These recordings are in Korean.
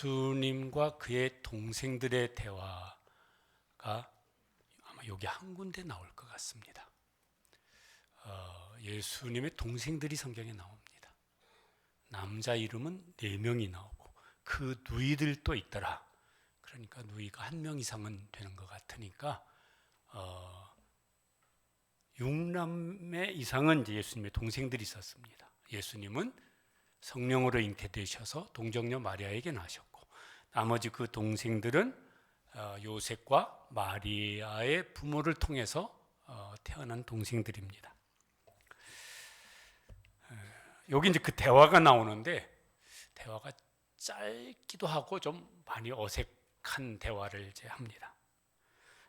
예수님과 그의 동생들의 대화가 아마 여기 한 군데 나올 것 같습니다. 예수님의 동생들이 성경에 나옵니다. 남자 이름은 4명이 나오고 그 누이들도 있더라. 그러니까 누이가 1명 이상은 되는 것 같으니까 6남매 이상은 이제 예수님의 동생들이 있었습니다. 예수님은 성령으로 잉태되셔서 동정녀 마리아에게 나셨고, 나머지 그 동생들은 요셉과 마리아의 부모를 통해서 태어난 동생들입니다. 여기 이제 그 대화가 나오는데, 대화가 짧기도 하고 좀 많이 어색한 대화를 이제 합니다.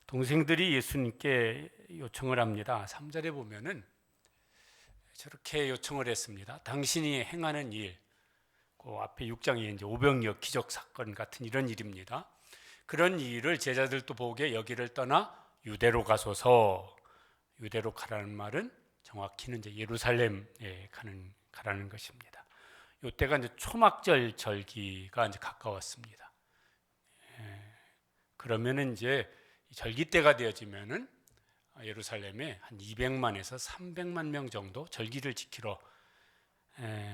동생들이 예수님께 요청을 합니다. 3절에 보면은 저렇게 요청을 했습니다. 당신이 행하는 일, 그 앞에 6장에 이제 오병이어 기적 사건 같은 이런 일입니다. 그런 일을 제자들도 보게 여기를 떠나 유대로 가소서. 유대로 가라는 말은 정확히는 이제 예루살렘에 가라는 것입니다. 이때가 이제 초막절 절기가 이제 가까웠습니다. 그러면은 이제 절기 때가 되어지면은 예루살렘에 한 200만에서 300만 명 정도 절기를 지키러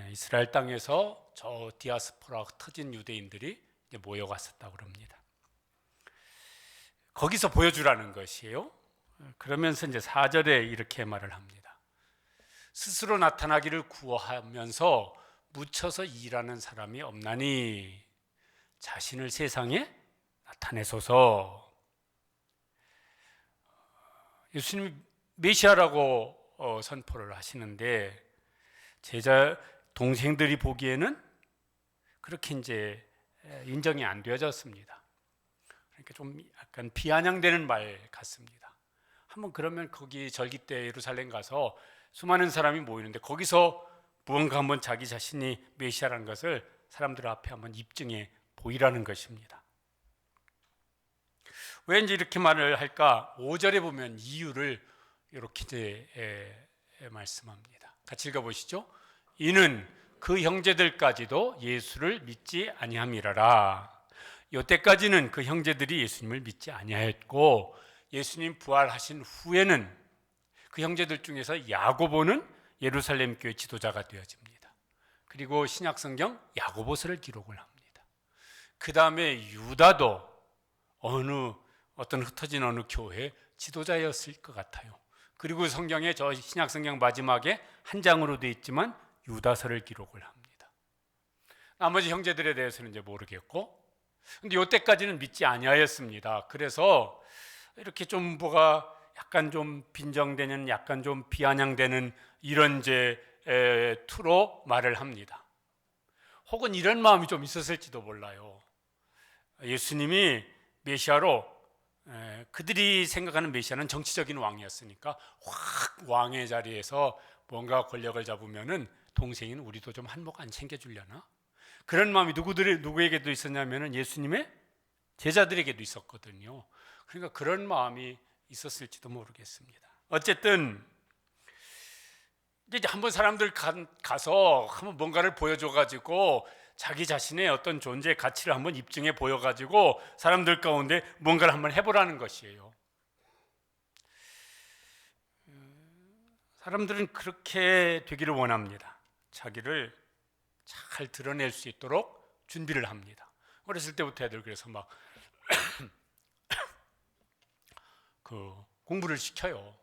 이스라엘 땅에서 저 디아스포라 흩어진 유대인들이 이제 모여갔었다고 그럽니다. 거기서 보여주라는 것이에요. 그러면서 이제 4절에 이렇게 말을 합니다. 스스로 나타나기를 구하면서 묻혀서 일하는 사람이 없나니 자신을 세상에 나타내소서. 예수님이 메시아라고 선포를 하시는데 제자 동생들이 보기에는 그렇게 이제 인정이 안 되어졌습니다. 그러니까 좀 약간 비아냥되는 말 같습니다. 한번 그러면 거기 절기 때 예루살렘 가서 수많은 사람이 모이는데 거기서 무언가 한번 자기 자신이 메시아라는 것을 사람들 앞에 한번 입증해 보이라는 것입니다. 왜 이제 이렇게 말을 할까? 5절에 보면 이유를 이렇게 이제 말씀합니다. 같이 읽어보시죠. 이는 그 형제들까지도 예수를 믿지 아니함이라라. 이때까지는 그 형제들이 예수님을 믿지 아니하였고 예수님 부활하신 후에는 그 형제들 중에서 야고보는 예루살렘 교회 지도자가 되어집니다. 그리고 신약성경 야고보서를 기록을 합니다. 그 다음에 유다도 어떤 흩어진 어느 교회 지도자였을 것 같아요. 그리고 성경에 저 신약성경 마지막에 한 장으로 되어 있지만 유다서를 기록을 합니다. 나머지 형제들에 대해서는 이제 모르겠고, 근데 이때까지는 믿지 아니하였습니다. 그래서 이렇게 좀 뭐가 약간 좀 빈정되는, 약간 좀 비아냥되는 이런 이제 투로 말을 합니다. 혹은 이런 마음이 좀 있었을지도 몰라요. 예수님이 메시아로 그들이 생각하는 메시아는 정치적인 왕이었으니까 확 왕의 자리에서 뭔가 권력을 잡으면은 동생인 우리도 좀 한몫 안 챙겨주려나? 그런 마음이 누구에게도 있었냐면은 예수님의 제자들에게도 있었거든요. 그러니까 그런 마음이 있었을지도 모르겠습니다. 어쨌든 이제 한번 사람들 가서 한번 뭔가를 보여줘가지고 자기 자신의 어떤 존재의 가치를 한번 입증해 보여가지고 사람들 가운데 뭔가를 한번 해보라는 것이에요. 사람들은 그렇게 되기를 원합니다. 자기를 잘 드러낼 수 있도록 준비를 합니다. 어렸을 때부터 애들 그래서 막 공부를 시켜요.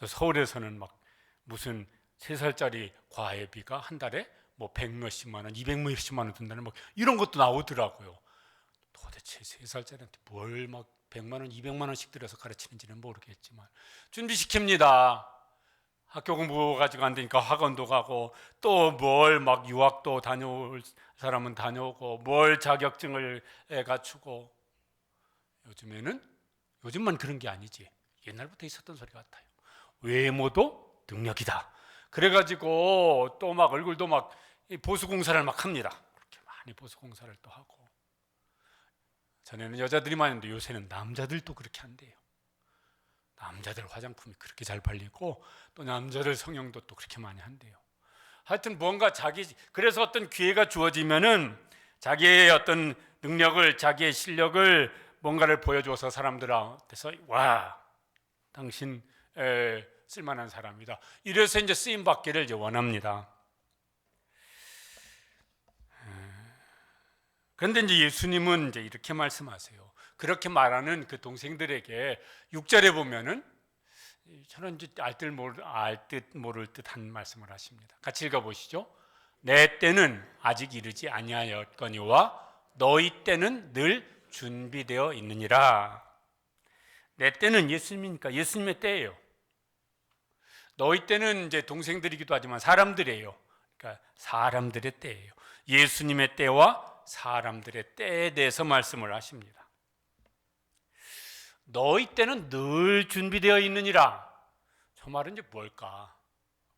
서울에서는 막 무슨 3살짜리 과외비가 한 달에 뭐 100몇십만 원, 200몇십만 원 든다는 뭐 이런 것도 나오더라고요. 도대체 3살짜리한테 뭘 막 100만 원, 200만 원씩 들여서 가르치는지는 모르겠지만 준비시킵니다. 학교 공부 가지고 안 되니까 학원도 가고 또 뭘 막 유학도 다녀올 사람은 다녀오고 뭘 자격증을 갖추고 요즘만 그런 게 아니지 옛날부터 있었던 소리 같아요. 외모도 능력이다. 그래가지고 또 막 얼굴도 막 보수공사를 막 합니다. 그렇게 많이 보수공사를 또 하고 전에는 여자들이 많은데 요새는 남자들도 그렇게 한대요. 남자들 화장품이 그렇게 잘 팔리고 또 남자들 성형도 또 그렇게 많이 한대요. 하여튼 뭔가 그래서 어떤 기회가 주어지면은 자기의 어떤 능력을, 자기의 실력을 뭔가를 보여줘서 사람들한테서 와, 당신 쓸만한 사람이다. 이래서 이제 쓰임 받기를 이제 원합니다. 그런데 이제 예수님은 이제 이렇게 말씀하세요. 그렇게 말하는 그 동생들에게 6절에 보면은 저는 이제 알 듯 모를 듯한 말씀을 하십니다. 같이 읽어보시죠. 내 때는 아직 이르지 아니하였거니와 너희 때는 늘 준비되어 있느니라. 내 때는 예수님이니까 예수님의 때예요. 너희 때는 이제 동생들이기도 하지만 사람들이에요. 그러니까 사람들의 때예요. 예수님의 때와 사람들의 때에 대해서 말씀을 하십니다. 너희 때는 늘 준비되어 있느니라. 저 말은 이제 뭘까?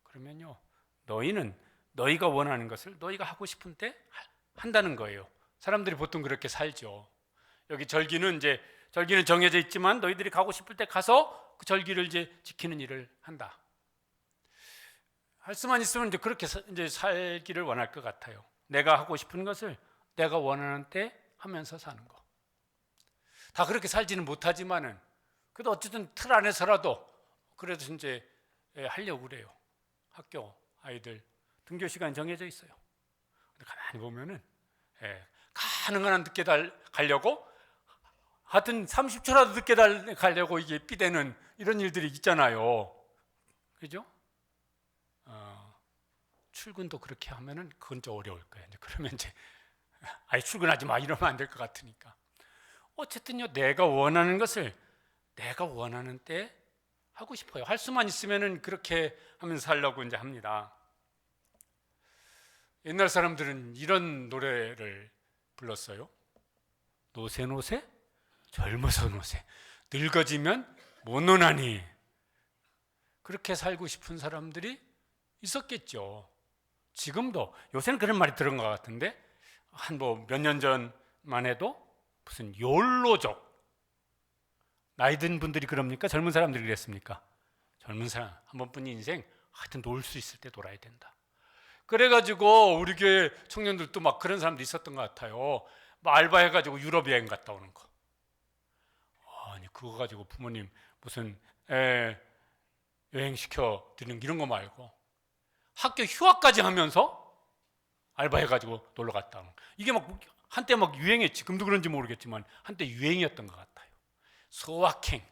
그러면요, 너희는 너희가 원하는 것을 너희가 하고 싶은 때 한다는 거예요. 사람들이 보통 그렇게 살죠. 여기 절기는 정해져 있지만 너희들이 가고 싶을 때 가서 그 절기를 이제 지키는 일을 한다. 할 수만 있으면 이제 그렇게 이제 살기를 원할 것 같아요. 내가 하고 싶은 것을 내가 원하는 때 하면서 사는 거. 다 그렇게 살지는 못하지만은 그래도 어쨌든 틀 안에서라도 그래도 이제 하려고 그래요. 학교 아이들 등교 시간 정해져 있어요. 근데 가만히 보면은 가능한 한 늦게 가려고 하여튼 30초라도 늦게 가려고 이게 삐대는 이런 일들이 있잖아요. 그죠? 출근도 그렇게 하면은 그건 좀 어려울 거예요. 그러면 이제 아예 출근하지 마 이러면 안 될 것 같으니까. 어쨌든요, 내가 원하는 것을 내가 원하는 때 하고 싶어요. 할 수만 있으면은 그렇게 하면서 살려고 이제 합니다. 옛날 사람들은 이런 노래를 불렀어요. 노세 젊어서 노세 늙어지면 못 노나니. 그렇게 살고 싶은 사람들이 있었겠죠. 지금도 요새는 그런 말이 들은 것 같은데 한 몇 년 전만 해도 무슨 욜로족, 나이 든 분들이 그럽니까? 젊은 사람들이 그랬습니까? 젊은 사람 한 번뿐인 인생 하여튼 놀 수 있을 때 놀아야 된다. 그래가지고 우리 교회 청년들도 막 그런 사람도 있었던 것 같아요. 막 알바해가지고 유럽 여행 갔다 오는 거. 아니 그거 가지고 부모님 무슨 여행 시켜 드리는 이런 거 말고 학교 휴학까지 하면서 알바해가지고 놀러 갔다 오는 거. 이게 막 한때 막 유행했지. 지금도 그런지 모르겠지만 한때 유행이었던 것 같아요. 소확행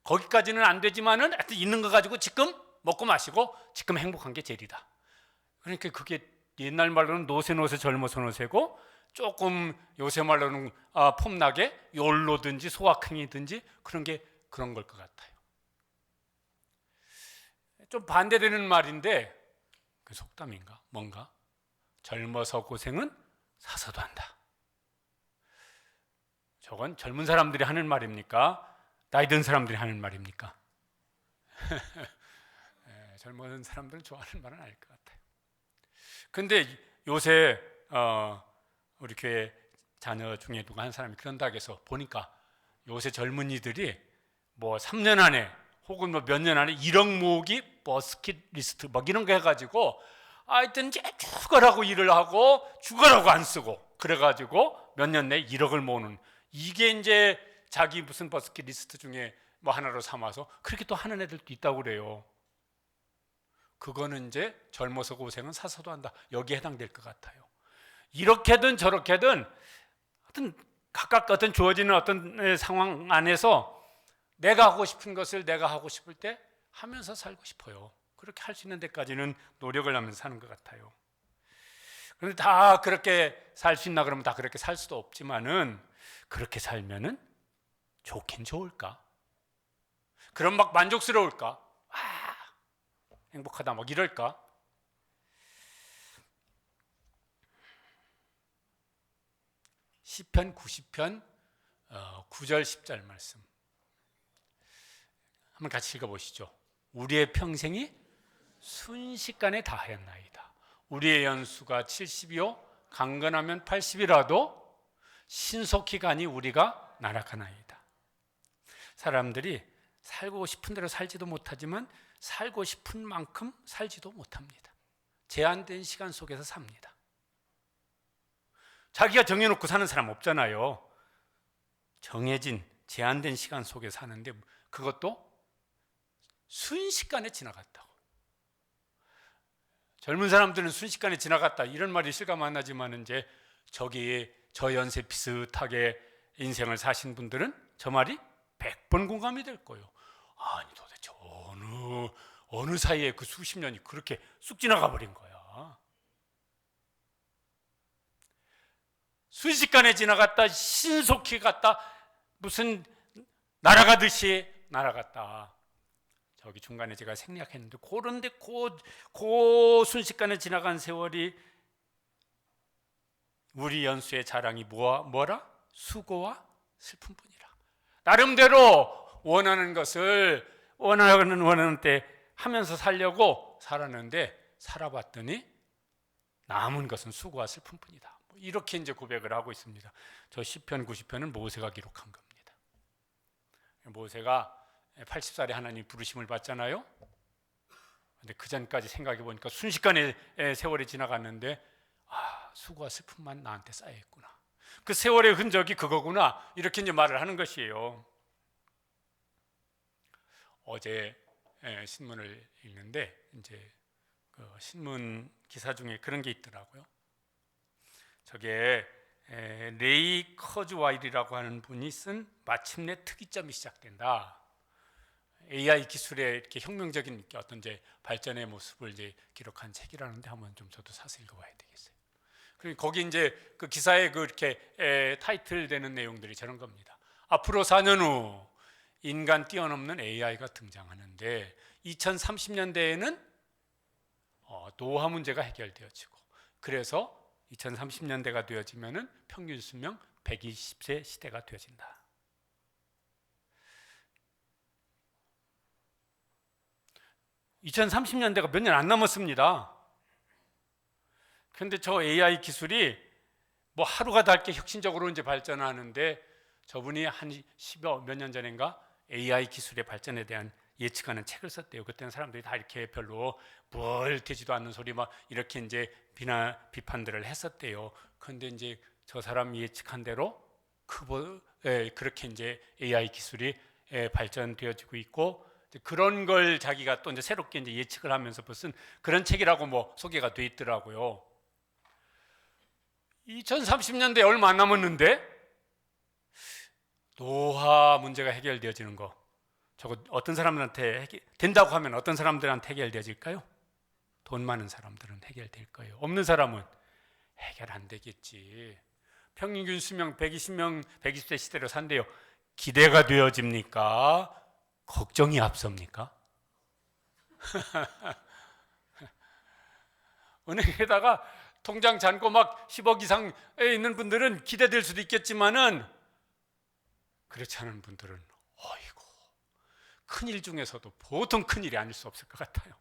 거기까지는 안 되지만은 하여튼 있는 거 가지고 지금 먹고 마시고 지금 행복한 게 제일이다. 그러니까 그게 옛날 말로는 노세 젊어서 노세고 조금 요새 말로는 폼나게 욜로든지 소확행이든지 그런 걸 것 같아요. 좀 반대되는 말인데 그 속담인가 뭔가 젊어서 고생은 사서도 한다. 저건 젊은 사람들이 하는 말입니까? 나이 든 사람들이 하는 말입니까? 젊은 사람들은 좋아하는 말은 아닐 것 같아요. 근데 요새 우리 교회 자녀 중에 누가 한 사람이 그런다고 해서 보니까 요새 젊은이들이 뭐 3년 안에 혹은 뭐 몇 년 안에 1억 모으기 버스킷리스트 막 이런 거 해가지고 하여튼 이제 죽어라고 일을 하고 죽어라고 안 쓰고 그래가지고 몇 년 내에 1억을 모으는 이게 이제 자기 무슨 버스킷리스트 중에 뭐 하나로 삼아서 그렇게 또 하는 애들도 있다고 그래요. 그거는 이제 젊어서 고생은 사서도 한다. 여기에 해당될 것 같아요. 이렇게든 저렇게든 하여튼 각각 어떤 주어지는 어떤 상황 안에서 내가 하고 싶은 것을 내가 하고 싶을 때 하면서 살고 싶어요. 그렇게 할 수 있는 데까지는 노력을 하면서 사는 것 같아요. 그런데 다 그렇게 살 수 있나 그러면 다 그렇게 살 수도 없지만은 그렇게 살면은 좋긴 좋을까? 그럼 막 만족스러울까? 행복하다 막 이럴까? 시편 90편 9절 10절 말씀 한번 같이 읽어보시죠. 우리의 평생이 순식간에 다하였나이다. 우리의 연수가 70이요 강건하면 80이라도 신속히 가니 우리가 나락하나이다. 사람들이 살고 싶은 대로 살지도 못하지만 살고 싶은 만큼 살지도 못합니다. 제한된 시간 속에서 삽니다. 자기가 정해놓고 사는 사람 없잖아요. 정해진 제한된 시간 속에 사는데 그것도 순식간에 지나갔다고. 젊은 사람들은 순식간에 지나갔다 이런 말이 실감안 나지만 이제 저기 저 연세 비슷하게 인생을 사신 분들은 저 말이 100번 공감이 될 거예요. 아니 도대체 어느 사이에 그 수십 년이 그렇게 쑥 지나가 버린 거야. 순식간에 지나갔다, 신속히 갔다, 무슨 날아가듯이 날아갔다. 저기 중간에 제가 생략했는데 그런데 그 순식간에 지나간 세월이 우리 연수의 자랑이 뭐라? 수고와 슬픔뿐이라. 나름대로 원하는 것을 원하는 때 하면서 살려고 살았는데 살아봤더니 남은 것은 수고와 슬픔뿐이다. 이렇게 이제 고백을 하고 있습니다. 저 시편 90편은 모세가 기록한 겁니다. 모세가 80살에 하나님 부르심을 받잖아요. 근데 그 전까지 생각해 보니까 순식간에 세월이 지나갔는데 수고와 슬픔만 나한테 쌓여있구나. 그 세월의 흔적이 그거구나. 이렇게 이제 말을 하는 것이에요. 어제 신문을 읽는데 이제 그 신문 기사 중에 그런 게 있더라고요. 저게 레이 커즈와일이라고 하는 분이 쓴 마침내 특이점이 시작된다. AI 기술의 이렇게 혁명적인 어떤 이제 발전의 모습을 이제 기록한 책이라는데 한번 좀 저도 사서 읽어봐야 되겠어요. 그리고 거기 이제 그 기사에 그렇게 타이틀 되는 내용들이 저런 겁니다. 앞으로 4년 후 인간 뛰어넘는 AI가 등장하는데 2030년대에는 노화 문제가 해결되어지고 그래서 2030년대가 되어지면은 평균 수명 120세 시대가 되어진다. (2030년대가) 몇 년 안 남았습니다. 그런데 저 AI 기술이 뭐 하루가 닳게 혁신적으로 이제 발전하는데 저분이 한 10여 몇 년 전인가 AI 기술의 발전에 대한 예측하는 책을 썼대요. 그때는 사람들이 다 이렇게 별로 뭘 되지도 않는 소리 막 이렇게 이제 비판들을 했었대요. 그런데 이제 저 사람이 예측한 대로 그렇게 이제 AI 기술이 발전되어지고 있고 그런 걸 자기가 또 이제 새롭게 이제 예측을 하면서 무슨 그런 책이라고 뭐 소개가 돼 있더라고요. 2030년대 얼마 안 남았는데 노화 문제가 해결되어지는 거 저거 어떤 사람들한테 된다고 하면 어떤 사람들한테 해결되어질까요? 돈 많은 사람들은 해결될 거예요. 없는 사람은 해결 안 되겠지. 평균 수명 120세 시대로 산대요. 기대가 되어집니까? 걱정이 앞섭니까? 은행에다가 통장 잔고 막 10억 이상에 있는 분들은 기대될 수도 있겠지만은 그렇지 않은 분들은 어이구 큰일 중에서도 보통 큰일이 아닐 수 없을 것 같아요.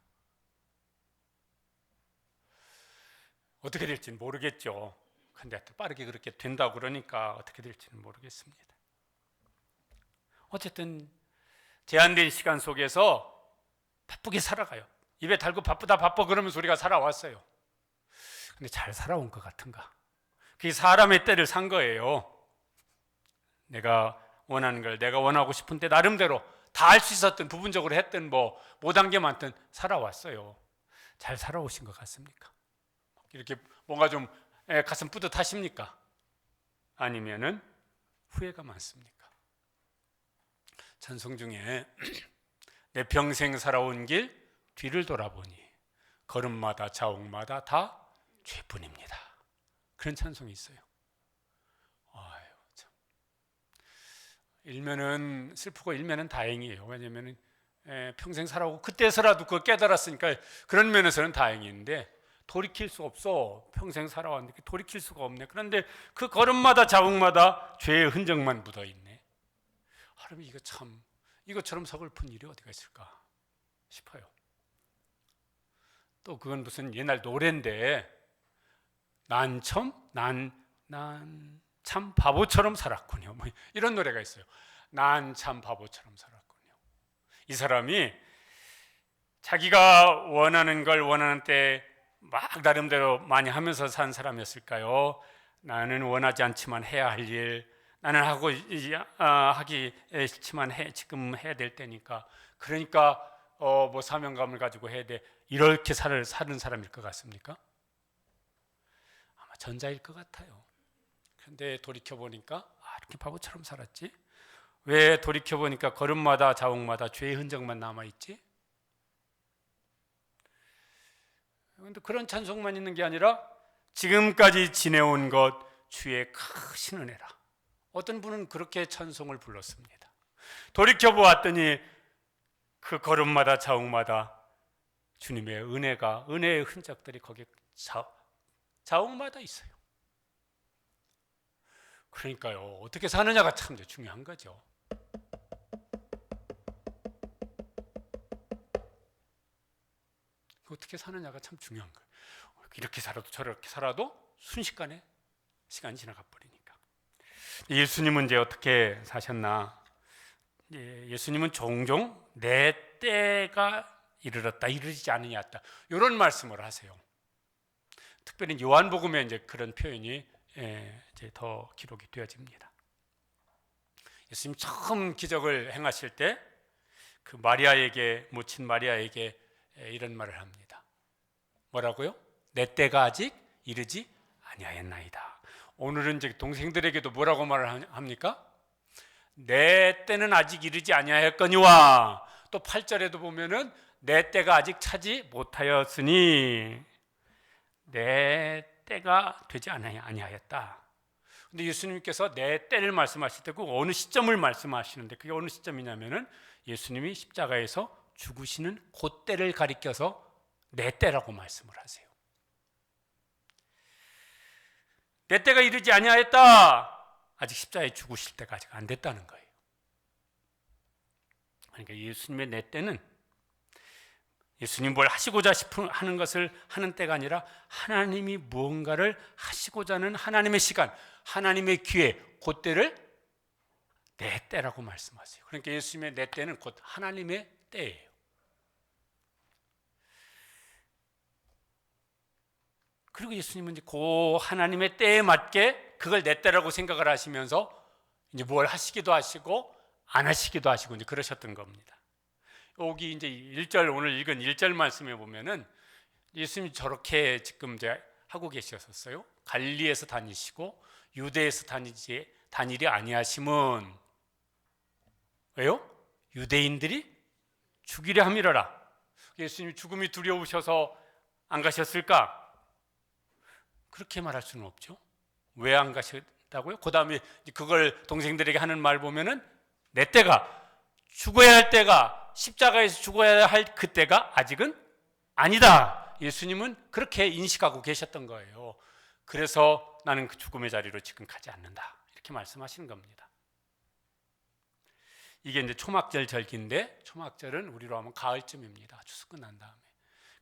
어떻게 될지는 모르겠죠. 근데 빠르게 그렇게 된다고 그러니까 어떻게 될지는 모르겠습니다. 어쨌든 제한된 시간 속에서 바쁘게 살아가요. 입에 달고 바쁘다 바빠 그러면서 우리가 살아왔어요. 근데 잘 살아온 것 같은가? 그게 사람의 때를 산 거예요. 내가 원하는 걸 내가 원하고 싶은데 나름대로 다 할 수 있었던 부분적으로 했던 뭐 못한 게 많든 살아왔어요. 잘 살아오신 것 같습니까? 이렇게 뭔가 좀 가슴 뿌듯하십니까? 아니면은 후회가 많습니까? 찬송 중에 내 평생 살아온 길 뒤를 돌아보니 걸음마다 자옥마다 다 죄뿐입니다. 그런 찬송이 있어요. 아유, 참. 일면은 슬프고 일면은 다행이에요. 왜냐하면 평생 살아오고 그때서라도 그걸 깨달았으니까 그런 면에서는 다행인데 돌이킬 수 없어. 평생 살아왔는데 돌이킬 수가 없네. 그런데 그 걸음마다 자국마다 죄의 흔적만 묻어있네. 하루면 이거 참 이것처럼 서글픈 일이 어디가 있을까 싶어요. 또 그건 무슨 옛날 노래인데 난 참 바보처럼 살았군요. 뭐 이런 노래가 있어요. 난 참 바보처럼 살았군요. 이 사람이 자기가 원하는 걸 원하는 때 막 나름대로 많이 하면서 산 사람이었을까요? 나는 원하지 않지만 해야 할 일, 나는 하기 싫지만 지금 해야 될 때니까, 그러니까 뭐 사명감을 가지고 해야 돼, 이렇게 사는 사람일 것 같습니까? 아마 전자일 것 같아요. 그런데 돌이켜 보니까 이렇게 바보처럼 살았지? 왜 돌이켜 보니까 걸음마다 자옥마다 죄의 흔적만 남아 있지? 그런데 그런 찬송만 있는 게 아니라 지금까지 지내온 것 주의 크신 은혜라. 어떤 분은 그렇게 찬송을 불렀습니다. 돌이켜 보았더니 그 걸음마다 자옥마다 주님의 은혜의 흔적들이 거기에 자옥마다 있어요. 그러니까요, 어떻게 사느냐가 참 중요한 거죠. 어떻게 사느냐가 참 중요한 거예요. 이렇게 살아도 저렇게 살아도 순식간에 시간이 지나가 버리니까. 예수님은 이제 어떻게 사셨나? 예수님은 종종 내 때가 이르렀다, 이르지 않으냐다, 이런 말씀을 하세요. 특별히 요한복음에 이제 그런 표현이 이제 더 기록이 되어집니다. 예수님 처음 기적을 행하실 때 그 모친 마리아에게 이런 말을 합니다. 뭐라고요? 내 때가 아직 이르지 아니하였나이다. 오늘은 이제 동생들에게도 뭐라고 말을 합니까? 내 때는 아직 이르지 아니하였거니와, 또 8절에도 보면은 내 때가 아직 차지 못하였으니 내 때가 되지 아니하였다. 근데 예수님께서 내 때를 말씀하실 때 그 어느 시점을 말씀하시는데, 그게 어느 시점이냐면은 예수님이 십자가에서 죽으시는 그 때를 가리켜서 내 때라고 말씀을 하세요. 내 때가 이르지 아니하였다. 아직 십자가에 죽으실 때가 아직 안 됐다는 거예요. 그러니까 예수님의 내 때는 예수님 뭘 하시고자 하는 것을 하는 때가 아니라 하나님이 무언가를 하시고자 하는 하나님의 시간, 하나님의 기회, 그 때를 내 때라고 말씀하세요. 그러니까 예수님의 내 때는 곧 하나님의 때예요. 그리고 예수님은 이제 그 하나님의 때에 맞게 그걸 내 때라고 생각을 하시면서 이제 뭘 하시기도 하시고 안 하시기도 하시고 이제 그러셨던 겁니다. 여기 이제 1절, 오늘 읽은 1절 말씀에 보면은 예수님이 저렇게 지금 이제 하고 계셨었어요. 갈릴리에서 다니시고 유대에서 다니리 아니하심은, 왜요? 유대인들이 죽이려 함이라라. 예수님이 죽음이 두려우셔서 안 가셨을까? 그렇게 말할 수는 없죠. 왜 안 가셨다고요? 그 다음에 그걸 동생들에게 하는 말 보면은 내 때가, 죽어야 할 때가, 십자가에서 죽어야 할 그때가 아직은 아니다. 예수님은 그렇게 인식하고 계셨던 거예요. 그래서 나는 그 죽음의 자리로 지금 가지 않는다, 이렇게 말씀하시는 겁니다. 이게 이제 초막절 절기인데, 초막절은 우리로 하면 가을쯤입니다. 추수 끝난 다음에.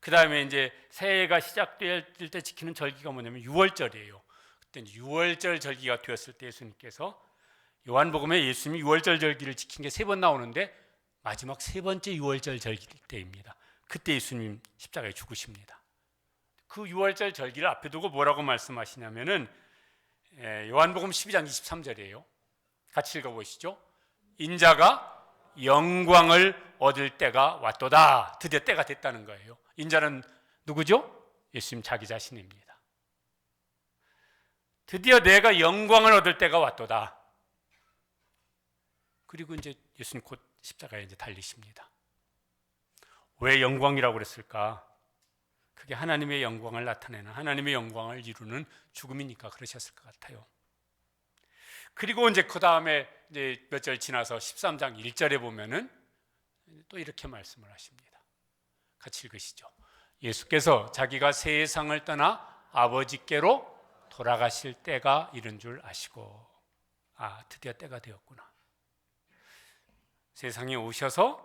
그 다음에 이제 새해가 시작될 때 지키는 절기가 뭐냐면 6월절이에요. 그때 이제 6월절 절기가 되었을 때 예수님께서, 요한복음에 예수님이 6월절 절기를 지킨 게 3번 나오는데 마지막 3번째 6월절 절기 때입니다. 그때 예수님 십자가에 죽으십니다. 그 6월절 절기를 앞에 두고 뭐라고 말씀하시냐면은 요한복음 12장 23절이에요. 같이 읽어보시죠. 인자가 영광을 얻을 때가 왔도다. 드디어 때가 됐다는 거예요. 인자는 누구죠? 예수님 자기 자신입니다. 드디어 내가 영광을 얻을 때가 왔도다. 그리고 이제 예수님 곧 십자가에 이제 달리십니다. 왜 영광이라고 그랬을까? 그게 하나님의 영광을 나타내는, 하나님의 영광을 이루는 죽음이니까 그러셨을 것 같아요. 그리고 이제 그 다음에 이제 몇 절 지나서 13장 1절에 보면은 또 이렇게 말씀을 하십니다. 같이 읽으시죠. 예수께서 자기가 세상을 떠나 아버지께로 돌아가실 때가 이른 줄 아시고, 드디어 때가 되었구나. 세상에 오셔서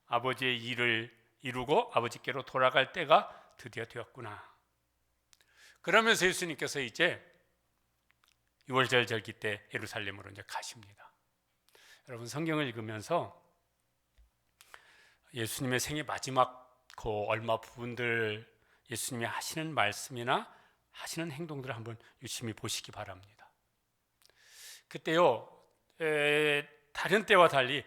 아버지의 일을 이루고 아버지께로 돌아갈 때가 드디어 되었구나. 그러면서 예수님께서 이제 6월절 절기 때 예루살렘으로 이제 가십니다. 여러분, 성경을 읽으면서 예수님의 생애 마지막 그 얼마 부분들 예수님이 하시는 말씀이나 하시는 행동들을 한번 유심히 보시기 바랍니다. 그때요, 다른 때와 달리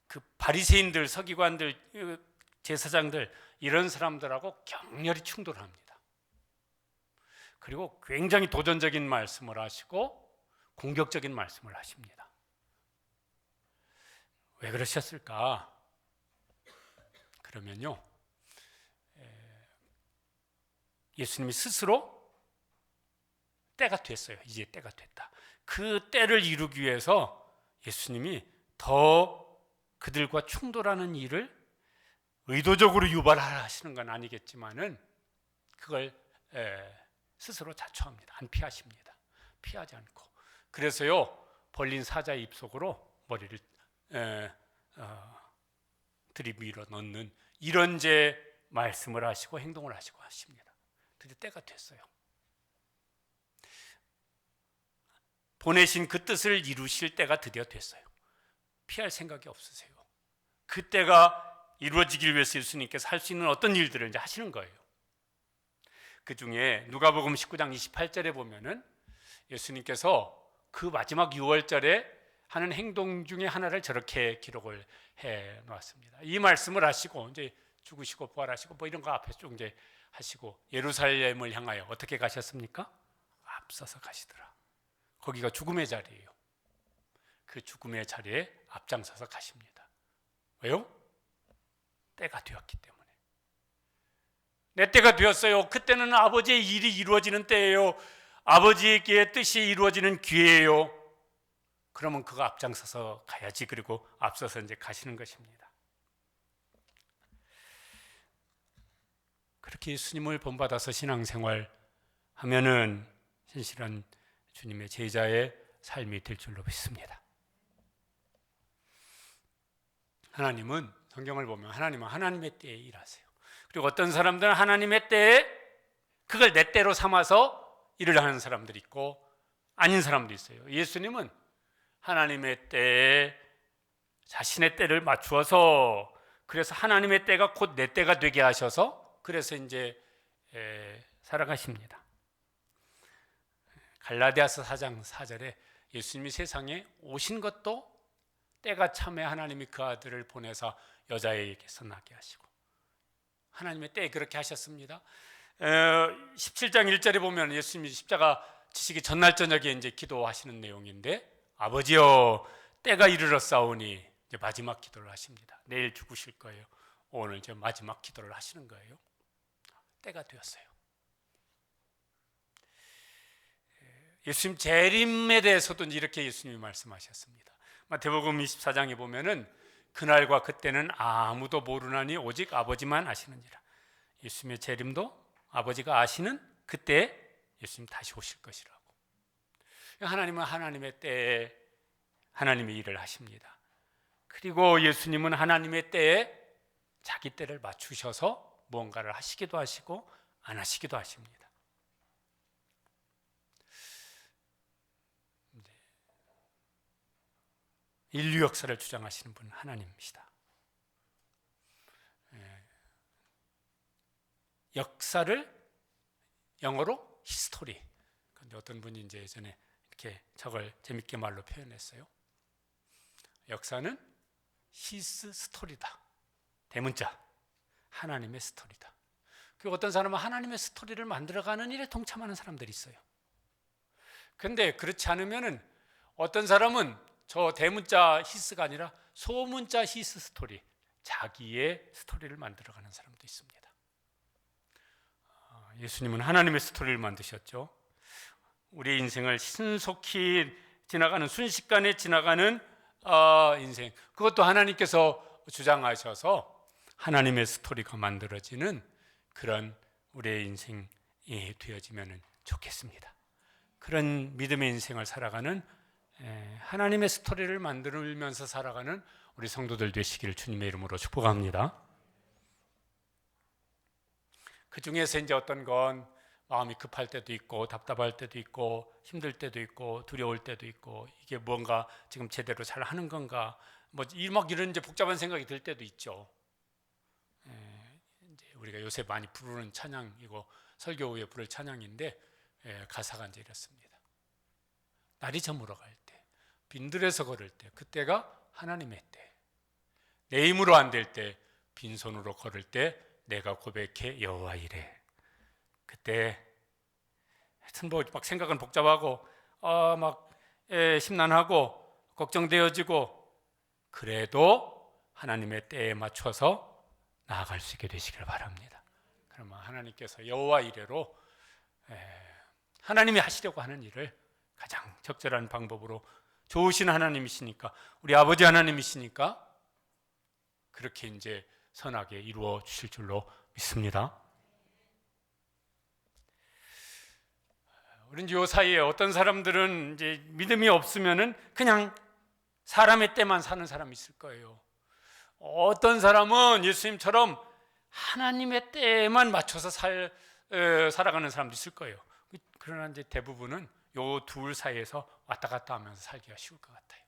그 바리새인들, 서기관들, 제사장들 이런 사람들하고 격렬히 충돌합니다. 그리고 굉장히 도전적인 말씀을 하시고 공격적인 말씀을 하십니다. 왜 그러셨을까? 그러면요, 예수님이 스스로 때가 됐어요. 이제 때가 됐다. 그 때를 이루기 위해서 예수님이 더 그들과 충돌하는 일을 의도적으로 유발하시는 건 아니겠지만은 그걸 스스로 자초합니다. 안 피하십니다. 피하지 않고. 그래서요, 벌린 사자의 입속으로 머리를 들이밀어 넣는 이런 말씀을 하시고 행동을 하시고 하십니다. 드디어 때가 됐어요. 보내신 그 뜻을 이루실 때가 드디어 됐어요. 피할 생각이 없으세요. 그 때가 이루어지길 위해서 예수님께서 할 수 있는 어떤 일들을 이제 하시는 거예요. 그 중에 누가복음 19장 28절에 보면은 예수님께서 그 마지막 유월절에 하는 행동 중에 하나를 저렇게 기록을 해 놓았습니다. 이 말씀을 하시고 이제 죽으시고 부활하시고 뭐 이런 거 앞에 쭉 이제 하시고 예루살렘을 향하여 어떻게 가셨습니까? 앞서서 가시더라. 거기가 죽음의 자리예요. 그 죽음의 자리에 앞장서서 가십니다. 왜요? 때가 되었기 때문에. 내 때가 되었어요. 그때는 아버지의 일이 이루어지는 때예요. 아버지의 뜻이 이루어지는 기회예요. 그러면 그거 앞장서서 가야지. 그리고 앞서서 이제 가시는 것입니다. 그렇게 예수님을 본받아서 신앙생활 하면은 신실한 주님의 제자의 삶이 될 줄로 믿습니다. 하나님은 성경을 보면 하나님은 하나님의 때에 일하세요. 그리고 어떤 사람들은 하나님의 때에 그걸 내 때로 삼아서 일을 하는 사람들이 있고 아닌 사람도 있어요. 예수님은 하나님의 때에 자신의 때를 맞추어서 그래서 하나님의 때가 곧 내 때가 되게 하셔서 그래서 이제 살아가십니다. 갈라디아서 4장 4절에 예수님이 세상에 오신 것도 때가 참에 하나님이 그 아들을 보내서 여자에게서 나게 하시고 하나님의 때에 그렇게 하셨습니다. 17장 1절에 보면 예수님이 십자가 지시기 전날 저녁에 이제 기도하시는 내용인데 아버지여 때가 이르렀사오니 이제 마지막 기도를 하십니다. 내일 죽으실 거예요. 오늘 이제 마지막 기도를 하시는 거예요. 때가 되었어요. 예수님 재림에 대해서도 이렇게 예수님이 말씀하셨습니다. 마태복음 24장에 보면은 그날과 그때는 아무도 모르나니 오직 아버지만 아시느니라. 예수님의 재림도 아버지가 아시는 그때 예수님 다시 오실 것이라고. 하나님은 하나님의 때에 하나님의 일을 하십니다. 그리고 예수님은 하나님의 때에 자기 때를 맞추셔서 무언가를 하시기도 하시고 안 하시기도 하십니다. 인류 역사를 주장하시는 분은 하나님이시다. 역사를 영어로 히스토리. 그런데 어떤 분이 이제 예전에 이렇게 저걸 재밌게 말로 표현했어요. 역사는 히스 스토리다. 대문자. 하나님의 스토리다. 그리고 어떤 사람은 하나님의 스토리를 만들어가는 일에 동참하는 사람들이 있어요. 그런데 그렇지 않으면은 어떤 사람은 저 대문자 히스가 아니라 소문자 히스 스토리, 자기의 스토리를 만들어가는 사람도 있습니다. 예수님은 하나님의 스토리를 만드셨죠. 우리의 인생을 신속히 지나가는 순식간에 지나가는 인생, 그것도 하나님께서 주장하셔서 하나님의 스토리가 만들어지는 그런 우리의 인생이 되어지면 좋겠습니다. 그런 믿음의 인생을 살아가는 하나님의 스토리를 만들면서 살아가는 우리 성도들 되시기를 주님의 이름으로 축복합니다. 그 중에서 이제 어떤 건 마음이 급할 때도 있고 답답할 때도 있고 힘들 때도 있고 두려울 때도 있고 이게 뭔가 지금 제대로 잘 하는 건가 뭐 막 이런 이제 복잡한 생각이 들 때도 있죠. 이제 우리가 요새 많이 부르는 찬양이고 설교 후에 부를 찬양인데 가사가 이제 이렇습니다. 날이 저물어 갈 때, 빈들에서 걸을 때, 그때가 하나님의 때. 내 힘으로 안 될 때, 빈손으로 걸을 때 내가 고백해 여호와 이래. 그때 하여튼 막 생각은 복잡하고 막 심란하고 걱정되어지고, 그래도 하나님의 때에 맞춰서 나아갈 수 있게 되시길 바랍니다. 그러면 하나님께서 여호와 이래로 하나님이 하시려고 하는 일을 가장 적절한 방법으로, 좋으신 하나님이시니까, 우리 아버지 하나님이시니까 그렇게 이제 선하게 이루어 주실 줄로 믿습니다. 우린 요 사이에 어떤 사람들은 이제 믿음이 없으면은 그냥 사람의 때만 사는 사람이 있을 거예요. 어떤 사람은 예수님처럼 하나님의 때에만 맞춰서 살아가는 사람도 있을 거예요. 그러나 이제 대부분은 요 둘 사이에서 왔다 갔다 하면서 살기가 쉬울 것 같아요.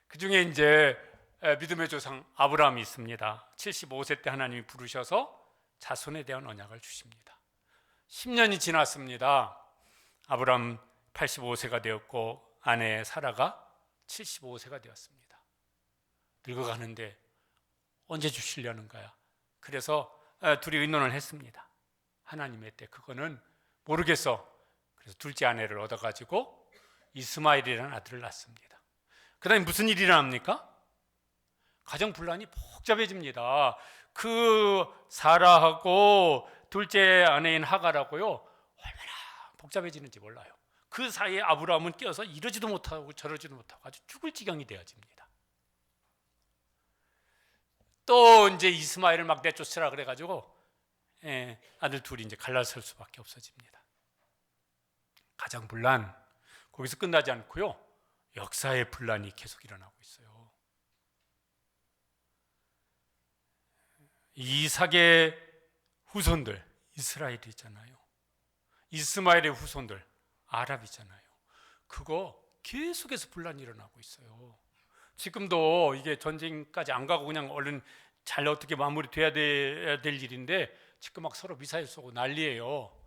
그 중에 이제 믿음의 조상 아브라함이 있습니다. 75세 때 하나님이 부르셔서 자손에 대한 언약을 주십니다. 10년이 지났습니다. 아브라함 85세가 되었고 아내 사라가 75세가 되었습니다. 늙어가는데 언제 주시려는 거야? 그래서 둘이 의논을 했습니다. 하나님의 때 그거는 모르겠어. 그래서 둘째 아내를 얻어가지고 이스마엘이라는 아들을 낳습니다. 그 다음에 무슨 일이 일어납니까? 가정 분란이 복잡해집니다. 그 사라하고 둘째 아내인 하갈하고요, 얼마나 복잡해지는지 몰라요. 그 사이에 아브라함은 끼어서 이러지도 못하고 저러지도 못하고 아주 죽을 지경이 되어집니다. 또 이제 이스마엘을 막 내쫓으라 그래가지고 아들 둘이 이제 갈라설 수밖에 없어집니다. 가정 분란, 거기서 끝나지 않고요, 역사의 분란이 계속 일어나고 있어요. 이삭의 후손들 이스라엘이잖아요. 이스마엘의 후손들 아랍이잖아요. 그거 계속해서 분란이 일어나고 있어요. 지금도 이게 전쟁까지 안 가고 그냥 얼른 잘 어떻게 마무리돼야 될 일인데 지금 막 서로 미사일 쏘고 난리예요.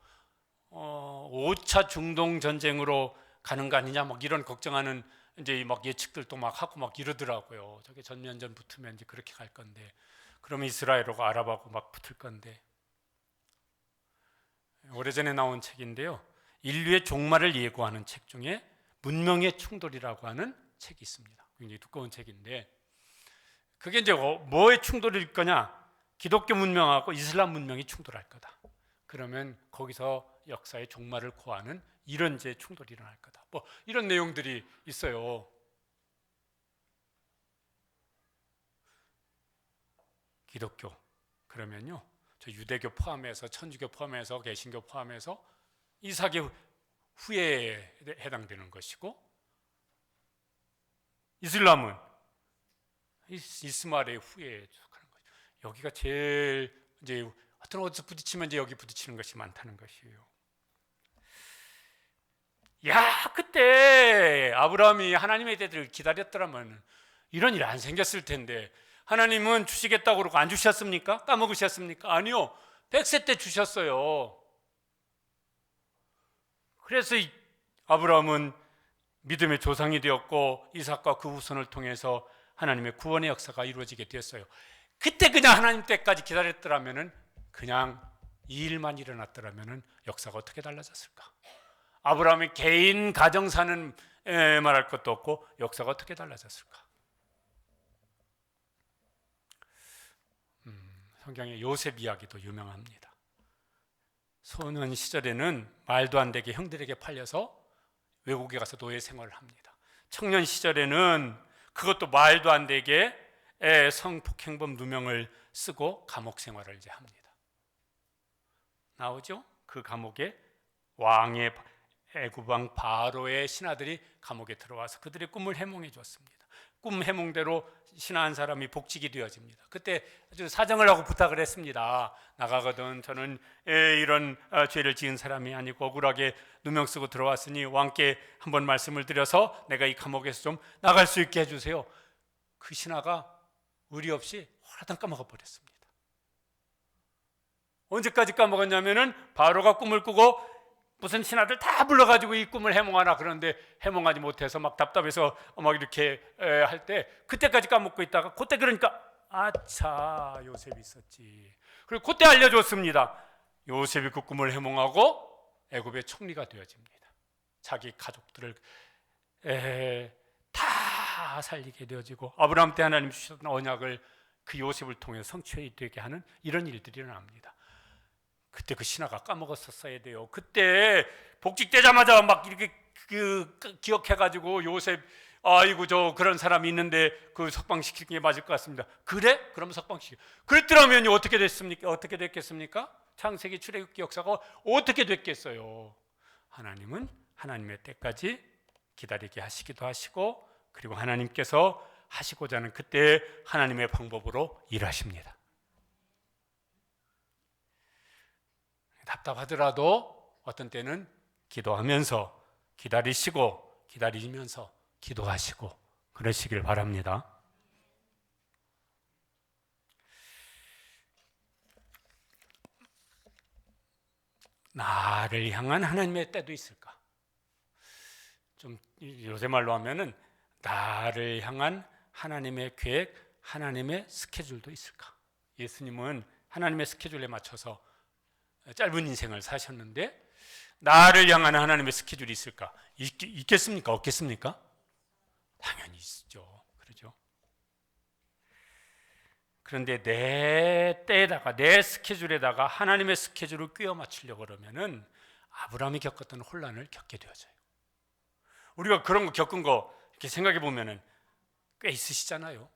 5차 중동 전쟁으로 가는 거 아니냐 막 이런 걱정하는 이제 막 예측들도 막 하고 막 이러더라고요. 저게 전면전 붙으면 이제 그렇게 갈 건데, 그러면 이스라엘하고 아랍하고 막 붙을 건데. 오래전에 나온 책인데요, 인류의 종말을 예고하는 책 중에 문명의 충돌이라고 하는 책이 있습니다. 굉장히 두꺼운 책인데, 그게 이제 뭐의 충돌일 거냐? 기독교 문명하고 이슬람 문명이 충돌할 거다. 그러면 거기서 역사의 종말을 고하는 이런 이제 충돌이 일어날 거다. 뭐 이런 내용들이 있어요. 기독교 그러면요, 저 유대교 포함해서 천주교 포함해서 개신교 포함해서 이삭의 후예에 해당되는 것이고, 이슬람은 이스마엘의 후예에 속하는 거죠. 여기가 제일 이제 어떤 어디서 부딪히면 이제 여기 부딪히는 것이 많다는 것이에요. 야, 그때 아브라함이 하나님의 때를 기다렸더라면 이런 일 안 생겼을 텐데, 하나님은 주시겠다고 그러고 안 주셨습니까? 까먹으셨습니까? 아니요, 100세 때 주셨어요. 그래서 아브라함은 믿음의 조상이 되었고 이삭과 그 후손을 통해서 하나님의 구원의 역사가 이루어지게 되었어요. 그때 그냥 하나님 때까지 기다렸더라면, 그냥 이 일만 일어났더라면 역사가 어떻게 달라졌을까? 아브라함의 개인 가정사는 말할 것도 없고 역사가 어떻게 달라졌을까? 성경의 요셉 이야기도 유명합니다. 소년 시절에는 말도 안 되게 형들에게 팔려서 외국에 가서 노예 생활을 합니다. 청년 시절에는 그것도 말도 안 되게 성폭행범 누명을 쓰고 감옥 생활을 이제 합니다. 나오죠? 그 감옥에 왕의 애굽왕 바로의 신하들이 감옥에 들어와서 그들의 꿈을 해몽해 줬습니다. 꿈 해몽대로 신하 한 사람이 복직이 되어집니다. 그때 아주 사정을 하고 부탁을 했습니다. 나가거든 저는 이런 죄를 지은 사람이 아니고 억울하게 누명 쓰고 들어왔으니 왕께 한번 말씀을 드려서 내가 이 감옥에서 좀 나갈 수 있게 해주세요. 그 신하가 의리 없이 허라당 까먹어 버렸습니다. 언제까지 까먹었냐면은 바로가 꿈을 꾸고 무슨 신하들 다 불러가지고 이 꿈을 해몽하라 그러는데 해몽하지 못해서 막 답답해서 막 이렇게 할 때 그때까지 까먹고 있다가 그때 그러니까 아차 요셉이 있었지. 그리고 그때 알려줬습니다. 요셉이 그 꿈을 해몽하고 애굽의 총리가 되어집니다. 자기 가족들을 다 살리게 되어지고 아브라함 때 하나님 주셨던 언약을 그 요셉을 통해 성취되게 하는 이런 일들이 일어납니다. 그때 그 신하가 까먹었었어야 돼요. 그때 복직되자마자 막 이렇게 기억해가지고 요셉 아이고 저 그런 사람이 있는데 그 석방시키는 게 맞을 것 같습니다. 그래? 그럼 석방시켜. 그랬더라면 어떻게 됐습니까? 어떻게 됐겠습니까? 창세기 출애굽기 역사가 어떻게 됐겠어요? 하나님은 하나님의 때까지 기다리게 하시기도 하시고 그리고 하나님께서 하시고자 하는 그때 하나님의 방법으로 일하십니다. 답답하더라도 어떤 때는 기도하면서 기다리시고 기다리면서 기도하시고 그러시길 바랍니다. 나를 향한 하나님의 때도 있을까? 좀 요새 말로 하면은 나를 향한 하나님의 계획, 하나님의 스케줄도 있을까? 예수님은 하나님의 스케줄에 맞춰서 짧은 인생을 사셨는데 나를 향한 하나님의 스케줄이 있을까? 있겠습니까? 없겠습니까? 당연히 있죠. 그러죠. 그런데 내 때에다가 내 스케줄에다가 하나님의 스케줄을 끼워 맞추려고 그러면은 아브라함이 겪었던 혼란을 겪게 되어져요. 우리가 그런 거 겪은 거 이렇게 생각해 보면은 꽤 있으시잖아요.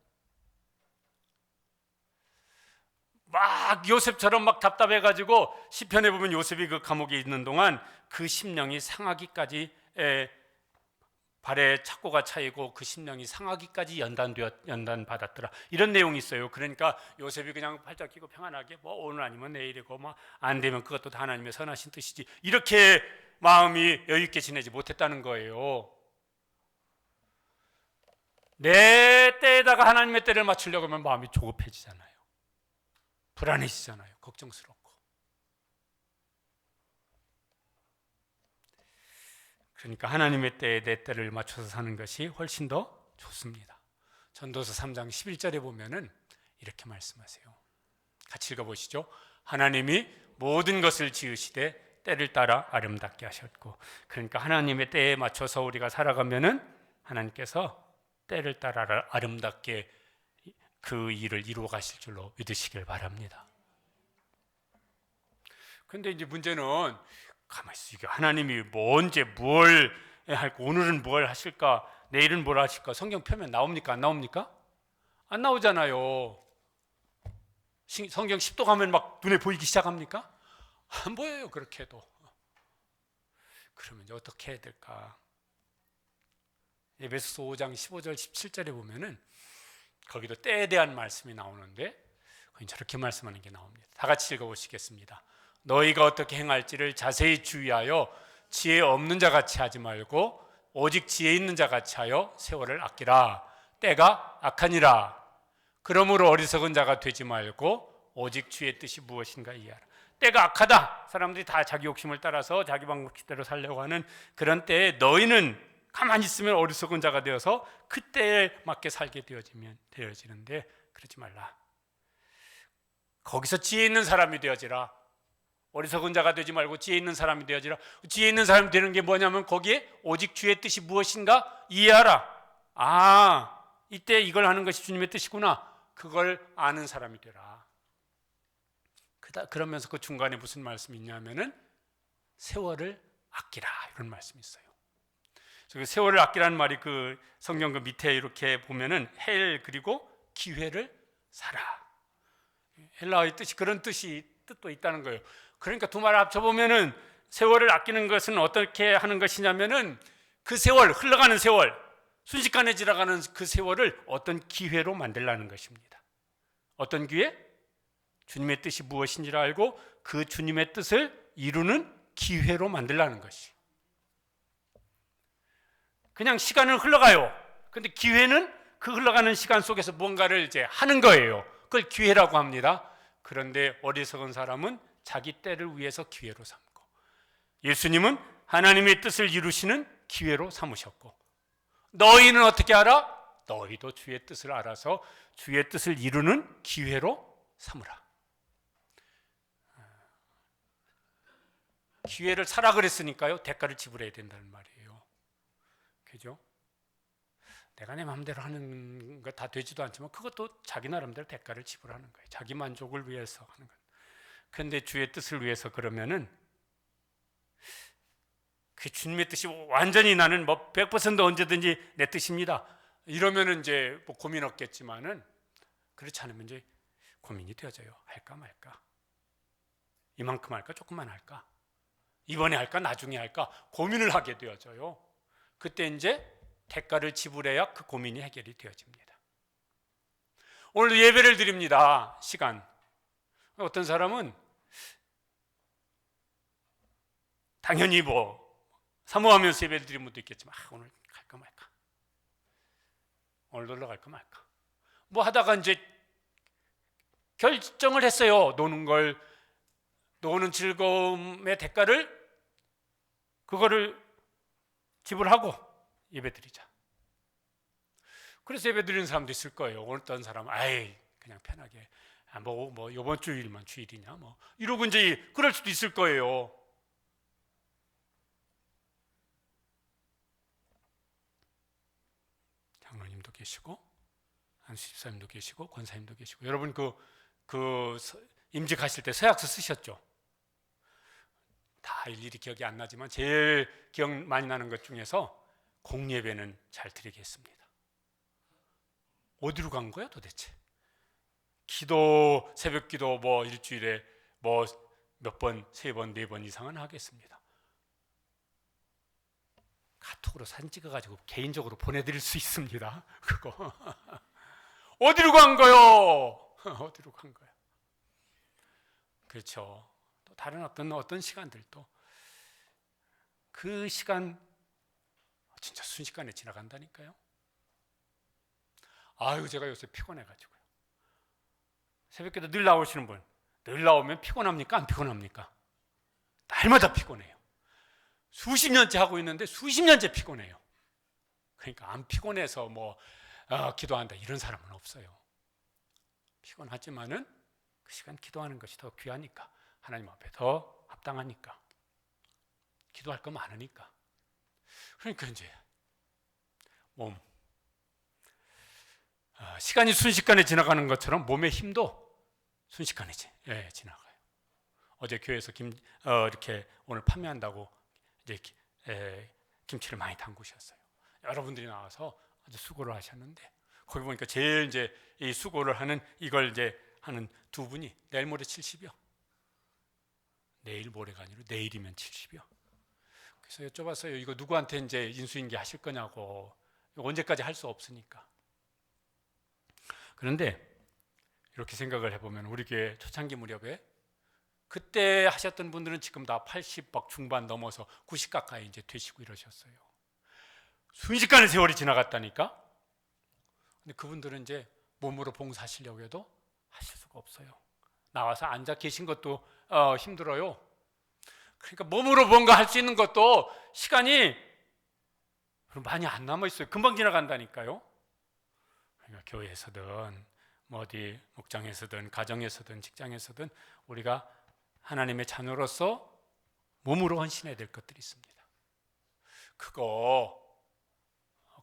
막 요셉처럼 막 답답해가지고 시편에 보면 요셉이 그 감옥에 있는 동안 그 심령이 상하기까지 발에 착고가 차이고 그 심령이 상하기까지 연단받았더라 이런 내용이 있어요. 그러니까 요셉이 그냥 팔짝 끼고 평안하게 뭐 오늘 아니면 내일이고 뭐 안 되면 그것도 다 하나님의 선하신 뜻이지 이렇게 마음이 여유 있게 지내지 못했다는 거예요. 내 때에다가 하나님의 때를 맞추려고 하면 마음이 조급해지잖아요. 불안해지잖아요. 걱정스럽고. 그러니까 하나님의 때에 내 때를 맞춰서 사는 것이 훨씬 더 좋습니다. 전도서 3장 11절에 보면은 이렇게 말씀하세요. 같이 읽어보시죠. 하나님이 모든 것을 지으시되 때를 따라 아름답게 하셨고, 그러니까 하나님의 때에 맞춰서 우리가 살아가면은 하나님께서 때를 따라 아름답게 그 일을 이루어 가실 줄로 믿으시길 바랍니다. 근데 이제 문제는 가만히 있어. 하나님이 언제 뭘 할까? 오늘은 뭘 하실까? 내일은 뭘 하실까? 성경 펴면 나옵니까? 안 나옵니까? 안 나오잖아요. 성경 10도 가면 막 눈에 보이기 시작합니까? 안 보여요. 그렇게 해도. 그러면 이제 어떻게 해야 될까? 에베소서 5장 15절 17절에 보면은 거기도 때에 대한 말씀이 나오는데 거기 저렇게 말씀하는 게 나옵니다. 다 같이 읽어보시겠습니다. 너희가 어떻게 행할지를 자세히 주의하여 지혜 없는 자 같이 하지 말고 오직 지혜 있는 자 같이 하여 세월을 아끼라. 때가 악하니라. 그러므로 어리석은 자가 되지 말고 오직 주의 뜻이 무엇인가 이해하라. 때가 악하다. 사람들이 다 자기 욕심을 따라서 자기 방법대로 살려고 하는 그런 때에 너희는 가만히 있으면 어리석은 자가 되어서 그때에 맞게 살게 되어지는데 그러지 말라. 거기서 지혜 있는 사람이 되어지라. 어리석은 자가 되지 말고 지혜 있는 사람이 되어지라. 지혜 있는 사람이 되는 게 뭐냐면 거기에 오직 주의 뜻이 무엇인가 이해하라. 아, 이때 이걸 하는 것이 주님의 뜻이구나. 그걸 아는 사람이 되라. 그러면서 그 중간에 무슨 말씀이 있냐면은 세월을 아끼라 이런 말씀이 있어요. 세월을 아끼라는 말이 그 성경 그 밑에 이렇게 보면은 헬 그리고 기회를 사라. 헬라어의 뜻이 그런 뜻도 있다는 거예요. 그러니까 두 말을 합쳐보면은 세월을 아끼는 것은 어떻게 하는 것이냐면은 그 세월, 흘러가는 세월, 순식간에 지나가는 그 세월을 어떤 기회로 만들라는 것입니다. 어떤 기회? 주님의 뜻이 무엇인지를 알고 그 주님의 뜻을 이루는 기회로 만들라는 것이. 그냥 시간은 흘러가요. 근데 기회는 그 흘러가는 시간 속에서 뭔가를 이제 하는 거예요. 그걸 기회라고 합니다. 그런데 어리석은 사람은 자기 때를 위해서 기회로 삼고, 예수님은 하나님의 뜻을 이루시는 기회로 삼으셨고, 너희는 어떻게 알아? 너희도 주의 뜻을 알아서 주의 뜻을 이루는 기회로 삼으라. 기회를 사라 그랬으니까요, 대가를 지불해야 된다는 말이에요. 그죠? 내가 내 마음대로 하는 거 다 되지도 않지만 그것도 자기 나름대로 대가를 지불하는 거예요. 자기 만족을 위해서 하는 거예요. 그런데 주의 뜻을 위해서 그러면은 그 주님의 뜻이 완전히 나는 뭐 100% 언제든지 내 뜻입니다, 이러면은 이제 뭐 고민 없겠지만은, 그렇지 않으면 이제 고민이 되어져요. 할까 말까, 이만큼 할까 조금만 할까, 이번에 할까 나중에 할까, 고민을 하게 되어져요. 그때 이제 대가를 지불해야 그 고민이 해결이 되어집니다. 오늘 예배를 드립니다. 시간. 어떤 사람은 당연히 뭐 사모하면서 예배를 드리는 분도 있겠지만, 오늘 갈까 말까, 오늘 놀러 갈까 말까, 뭐 하다가 이제 결정을 했어요. 노는 즐거움의 대가를, 그거를 지불하고 예배 드리자. 그래서 예배 드리는 사람도 있을 거예요. 어떤 사람은 그냥 편하게 뭐 이번 주일만 주일이냐 뭐 이러고 이제 그럴 수도 있을 거예요. 장로님도 계시고 안수 집사님도 계시고 권사님도 계시고, 여러분 그 임직하실 때 서약서 쓰셨죠? 다 일일이 기억이 안 나지만 제일 기억 많이 나는 것 중에서 공예배는 잘 드리겠습니다. 어디로 간 거야 도대체? 기도, 새벽 기도 뭐 일주일에 뭐 몇 번, 3번, 4번 이상은 하겠습니다. 카톡으로 사진 찍어가지고 개인적으로 보내드릴 수 있습니다. 그거 어디로 간 거요? 어디로 간 거야? 그렇죠. 또 다른 어떤 시간들도 그 시간 진짜 순식간에 지나간다니까요. 제가 요새 피곤해가지고요. 새벽기도 늘 나오시는 분, 늘 나오면 피곤합니까? 안 피곤합니까? 날마다 피곤해요. 수십 년째 하고 있는데 수십 년째 피곤해요. 그러니까 안 피곤해서 기도한다 이런 사람은 없어요. 피곤하지만은 그 시간 기도하는 것이 더 귀하니까, 하나님 앞에 더 합당하니까, 기도할 거 많으니까. 그러니까 이제 시간이 순식간에 지나가는 것처럼 몸의 힘도 순식간에 지나가요. 어제 교회에서 이렇게 오늘 판매한다고 이제 김치를 많이 담그셨어요. 여러분들이 나와서 아주 수고를 하셨는데, 거기 보니까 제일 이제 이 수고를 하는 이걸 이제 하는 두 분이 내일 모레 70이요. 내일 모레가 아니라 내일이면 70이요. 그래서 여쭤봤어요. 이거 누구한테 이제 인수인계 하실 거냐고. 언제까지 할 수 없으니까. 그런데 이렇게 생각을 해보면 우리 교회 초창기 무렵에 그때 하셨던 분들은 지금 다 80막 중반 넘어서 90 가까이 이제 되시고 이러셨어요. 순식간에 세월이 지나갔다니까. 근데 그분들은 이제 몸으로 봉사하시려고 해도 하실 수가 없어요. 나와서 앉아 계신 것도 힘들어요. 그러니까 몸으로 뭔가 할 수 있는 것도 시간이 많이 안 남아 있어요. 금방 지나간다니까요. 그러니까 교회에서든 뭐 어디 목장에서든 가정에서든 직장에서든 우리가 하나님의 자녀로서 몸으로 헌신해야 될 것들이 있습니다. 그거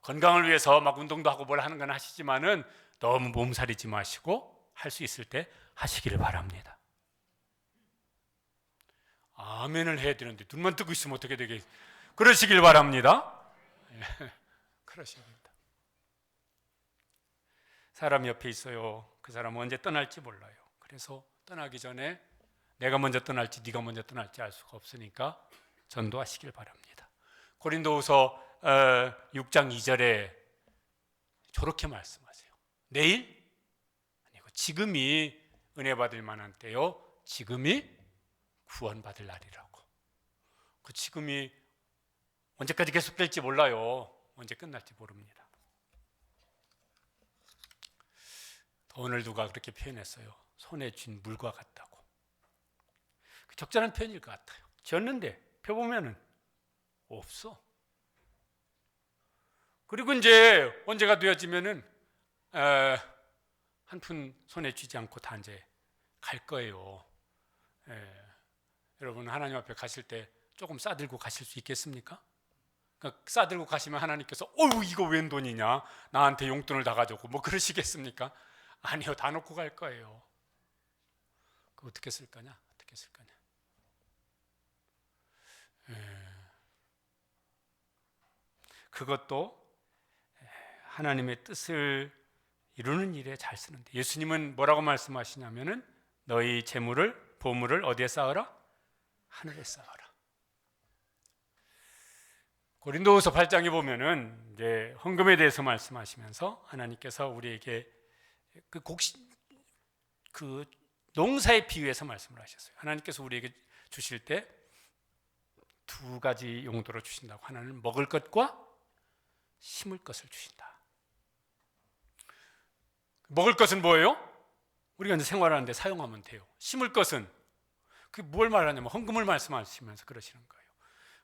건강을 위해서 막 운동도 하고 뭘 하는 건 하시지만은 너무 몸살이지 마시고 할 수 있을 때 하시기를 바랍니다. 아멘을 해야 되는데 눈만 뜨고 있으면 어떻게 되겠? 그러시길 바랍니다. 그러셔야 됩니다. 사람 옆에 있어요. 그 사람은 언제 떠날지 몰라요. 그래서 떠나기 전에 내가 먼저 떠날지 네가 먼저 떠날지 알 수가 없으니까 전도하시길 바랍니다. 고린도후서 6장 2절에 저렇게 말씀하세요. 내일? 아니고 지금이 은혜 받을 만한 때요. 지금이 구원받을 날이라고. 그 지금이 언제까지 계속될지 몰라요. 언제 끝날지 모릅니다. 오늘 누가 그렇게 표현했어요. 손에 쥔 물과 같다고. 적절한 표현일 것 같아요. 지었는데 펴보면은 없어. 그리고 이제 언제가 되어지면은 한 푼 손에 쥐지 않고 다 이제 갈 거예요. 여러분 하나님 앞에 가실 때 조금 싸들고 가실 수 있겠습니까? 그러니까 싸들고 가시면 하나님께서 어우 이거 웬 돈이냐, 나한테 용돈을 다 가져오고 뭐 그러시겠습니까? 아니요, 다 놓고 갈 거예요. 그 어떻게 쓸 거냐? 어떻게 쓸 거냐? 그것도 하나님의 뜻을 이루는 일에 잘 쓰는데, 예수님은 뭐라고 말씀하시냐면은 너희 재물을 보물을 어디에 쌓으라? 하늘에 쌓아라. 고린도후서 8장에 보면은 이제 헌금에 대해서 말씀하시면서 하나님께서 우리에게 그 농사에 비유해서 말씀을 하셨어요. 하나님께서 우리에게 주실 때 두 가지 용도로 주신다고. 하나는 먹을 것과 심을 것을 주신다. 먹을 것은 뭐예요? 우리가 이제 생활하는데 사용하면 돼요. 심을 것은 그게 뭘 말하냐면 헌금을 말씀하시면서 그러시는 거예요.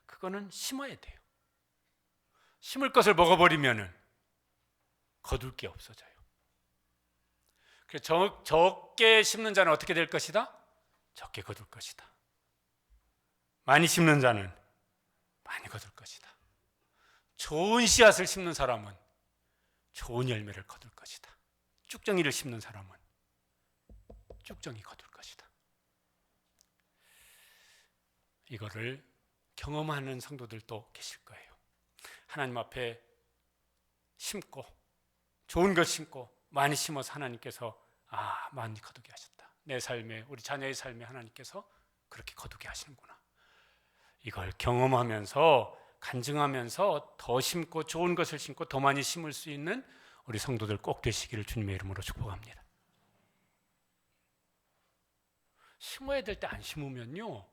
그거는 심어야 돼요. 심을 것을 먹어버리면은 거둘 게 없어져요. 그래서 적게 심는 자는 어떻게 될 것이다? 적게 거둘 것이다. 많이 심는 자는 많이 거둘 것이다. 좋은 씨앗을 심는 사람은 좋은 열매를 거둘 것이다. 쭉정이를 심는 사람은 쭉정이 거둘 것이다. 이거를 경험하는 성도들도 계실 거예요. 하나님 앞에 심고 좋은 것 심고 많이 심어서 하나님께서 많이 거두게 하셨다. 내 삶에, 우리 자녀의 삶에 하나님께서 그렇게 거두게 하시는구나. 이걸 경험하면서 간증하면서 더 심고 좋은 것을 심고 더 많이 심을 수 있는 우리 성도들 꼭 되시기를 주님의 이름으로 축복합니다. 심어야 될 때 안 심으면요,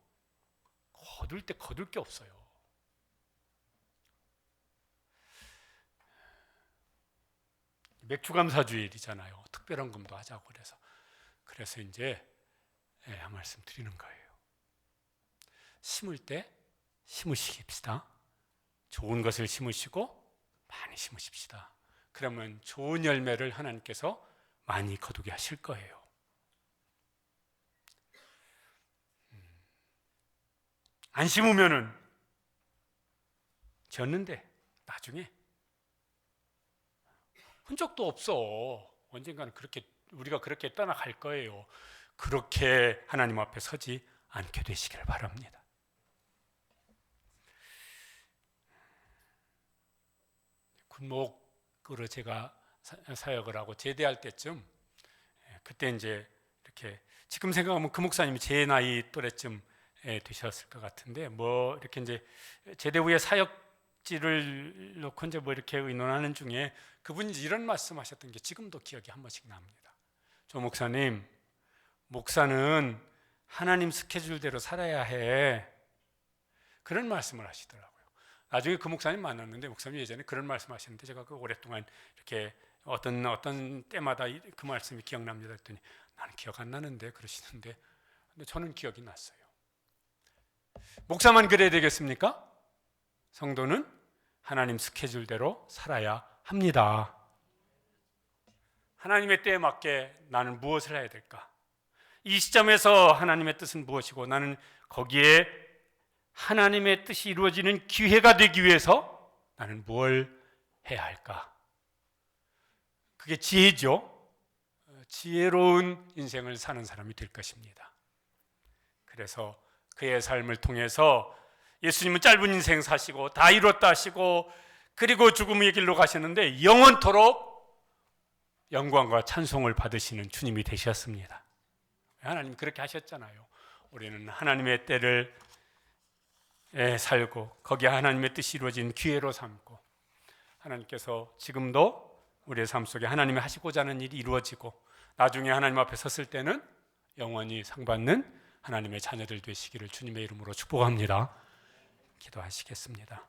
거둘 때 거둘 게 없어요. 맥주감사주일이잖아요. 특별한 금도 하자고 그래서 이제 한 말씀 드리는 거예요. 심을 때 심으십시다. 좋은 것을 심으시고 많이 심으십시다. 그러면 좋은 열매를 하나님께서 많이 거두게 하실 거예요. 안 심으면은 졌는데 나중에 흔적도 없어. 언젠가는 우리가 그렇게 떠나갈 거예요. 그렇게 하나님 앞에 서지 않게 되시길 바랍니다. 군목으로 제가 사역을 하고 제대할 때쯤, 그때 이제 이렇게 지금 생각하면 그 목사님이 제 나이 또래쯤 되셨을 것 같은데, 뭐 이렇게 이제 제대 후에 사역지를 놓고 이제 뭐 이렇게 의논하는 중에 그분이 이런 말씀하셨던 게 지금도 기억이 한 번씩 납니다. 조 목사님, 목사는 하나님 스케줄대로 살아야 해. 그런 말씀을 하시더라고요. 나중에 그 목사님 만났는데, 목사님 예전에 그런 말씀하셨는데 제가 그 오랫동안 이렇게 어떤 때마다 그 말씀이 기억납니다 했더니 나는 기억 안 나는데 그러시는데, 근데 저는 기억이 났어요. 목사만 그래야 되겠습니까? 성도는 하나님 스케줄대로 살아야 합니다. 하나님의 때에 맞게 나는 무엇을 해야 될까? 이 시점에서 하나님의 뜻은 무엇이고 나는 거기에 하나님의 뜻이 이루어지는 기회가 되기 위해서 나는 뭘 해야 할까? 그게 지혜죠. 지혜로운 인생을 사는 사람이 될 것입니다. 그래서 그의 삶을 통해서 예수님은 짧은 인생 사시고 다 이뤘다 하시고 그리고 죽음의 길로 가셨는데 영원토록 영광과 찬송을 받으시는 주님이 되셨습니다. 하나님 그렇게 하셨잖아요. 우리는 하나님의 때를 살고 거기에 하나님의 뜻이 이루어진 기회로 삼고, 하나님께서 지금도 우리의 삶 속에 하나님이 하시고자 하는 일이 이루어지고 나중에 하나님 앞에 섰을 때는 영원히 상받는 하나님의 자녀들 되시기를 주님의 이름으로 축복합니다. 기도하시겠습니다.